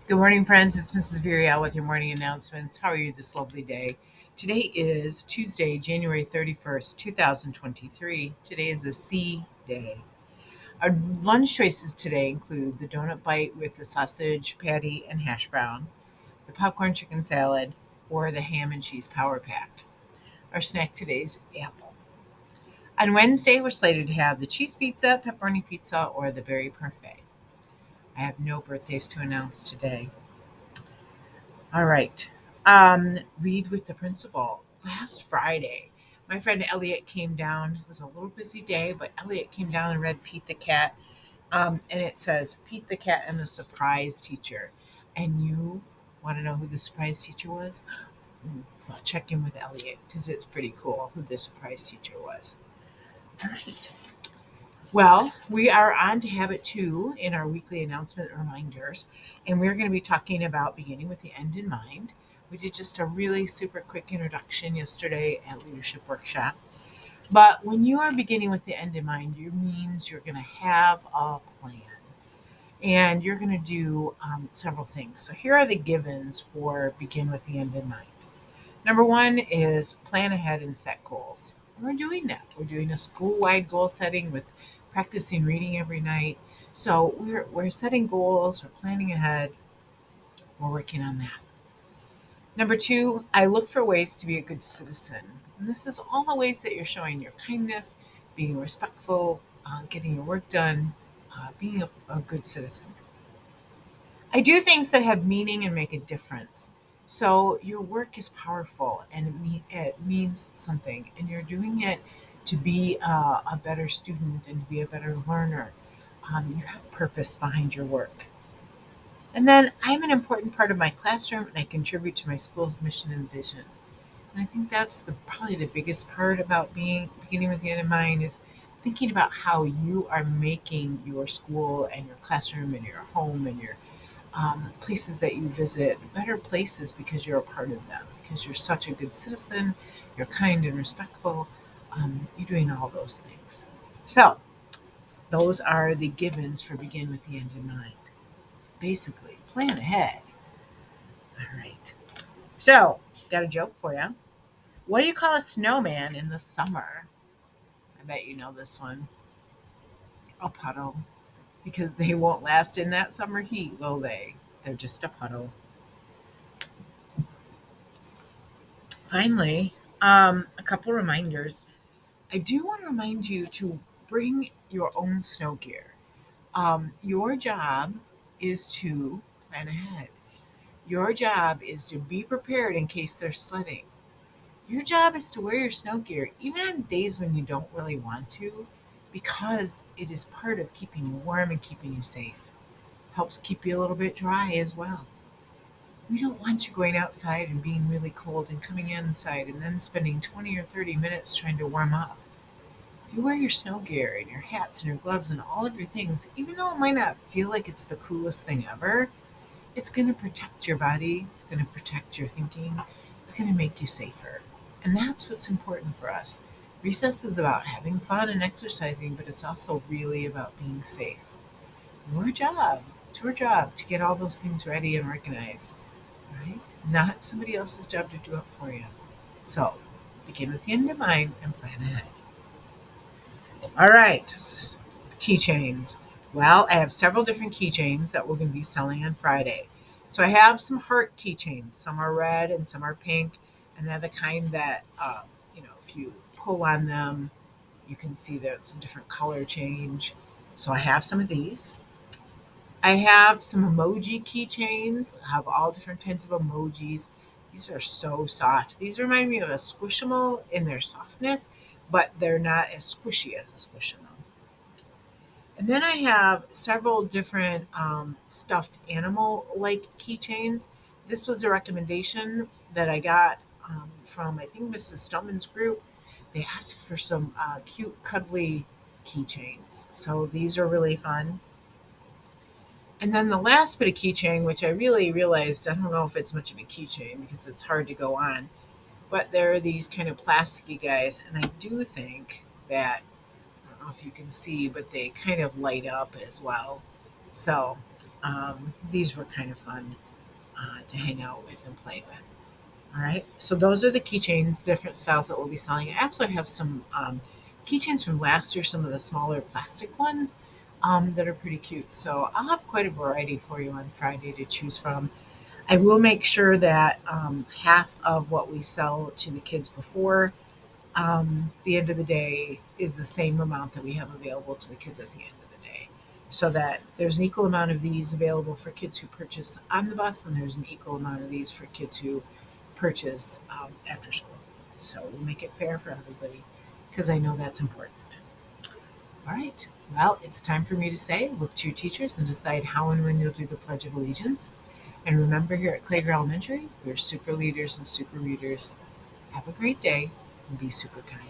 Good morning, friends. It's Mrs. Virial with your morning announcements. How are you this lovely day? Today is Tuesday, January 31st, 2023. Today is a C day. Our lunch choices today include the donut bite with the sausage patty and hash brown, the popcorn chicken salad, or the ham and cheese power pack. Our snack today is apple. On Wednesday, we're slated to have the cheese pizza, pepperoni pizza, or the berry parfait. I have no birthdays to announce today. All right. Read with the principal. Last Friday, my friend Elliot came down. It was a little busy day, but Elliot came down and read Pete the Cat. And it says Pete the Cat and the Surprise Teacher. And you want to know who the surprise teacher was? Well, check in with Elliot because it's pretty cool who the surprise teacher was. All right. Well, we are on to habit two in our weekly announcement reminders, and we're going to be talking about beginning with the end in mind. We did just a really super quick introduction yesterday at Leadership Workshop. But when you are beginning with the end in mind, it means you're going to have a plan and you're going to do several things. So here are the givens for begin with the end in mind. Number one is plan ahead and set goals. We're doing that. We're doing a school wide goal setting with practicing reading every night. So we're setting goals, we're planning ahead, we're working on that. Number two, I look for ways to be a good citizen. And this is all the ways that you're showing your kindness, being respectful, getting your work done, being a good citizen. I do things that have meaning and make a difference. So your work is powerful and it means something, and you're doing it to be a better student and to be a better learner. You have purpose behind your work. And then I'm an important part of my classroom and I contribute to my school's mission and vision. And I think that's probably the biggest part about being beginning with the end in mind is thinking about how you are making your school and your classroom and your home and your places that you visit better places because you're a part of them, because you're such a good citizen, you're kind and respectful, you're doing all those things. So, those are the givens for begin with the end in mind. Basically, plan ahead. All right. So, got a joke for you. What do you call a snowman in the summer? I bet you know this one. A puddle. Because they won't last in that summer heat, will they? They're just a puddle. Finally, a couple reminders. I do want to remind you to bring your own snow gear. Your job is to plan ahead. Your job is to be prepared in case there's sledding. Your job is to wear your snow gear even on days when you don't really want to because it is part of keeping you warm and keeping you safe. Helps keep you a little bit dry as well. We don't want you going outside and being really cold and coming inside and then spending 20 or 30 minutes trying to warm up. If you wear your snow gear and your hats and your gloves and all of your things, even though it might not feel like it's the coolest thing ever, it's going to protect your body, it's going to protect your thinking, it's going to make you safer. And that's what's important for us. Recess is about having fun and exercising, but it's also really about being safe. Your job, it's your job to get all those things ready and organized, right? Not somebody else's job to do it for you. So begin with the end in mind and plan ahead. All right, keychains. Well, I have several different keychains that we're going to be selling on Friday. So I have some heart keychains. Some are red and some are pink, and they're the kind that if you pull on them, you can see that it's a different color change. So I have some of these. I have some emoji keychains. I have all different kinds of emojis. These are so soft. These remind me of a Squishmallow in their softness, but they're not as squishy as a Squishmallow. And then I have several different stuffed animal like keychains. This was a recommendation that I got from, I think, Mrs. Stoneman's group. They asked for some cute, cuddly keychains. So these are really fun. And then the last bit of keychain, which I really realized, I don't know if it's much of a keychain because it's hard to go on, but there are these kind of plasticky guys. And I do think that I don't know if you can see, but they kind of light up as well. So These were kind of fun to hang out with and play with. All right, so those are the keychains, different styles that we'll be selling. I also have some keychains from last year, some of the smaller plastic ones that are pretty cute. So I'll have quite a variety for you on Friday to choose from. I will make sure that half of what we sell to the kids before the end of the day is the same amount that we have available to the kids at the end of the day. So that there's an equal amount of these available for kids who purchase on the bus, and there's an equal amount of these for kids who purchase after school. So we'll make it fair for everybody because I know that's important. All right. Well, it's time for me to say look to your teachers and decide how and when you'll do the Pledge of Allegiance. And remember, here at Klager Elementary, we're super leaders and super readers. Have a great day and be super kind.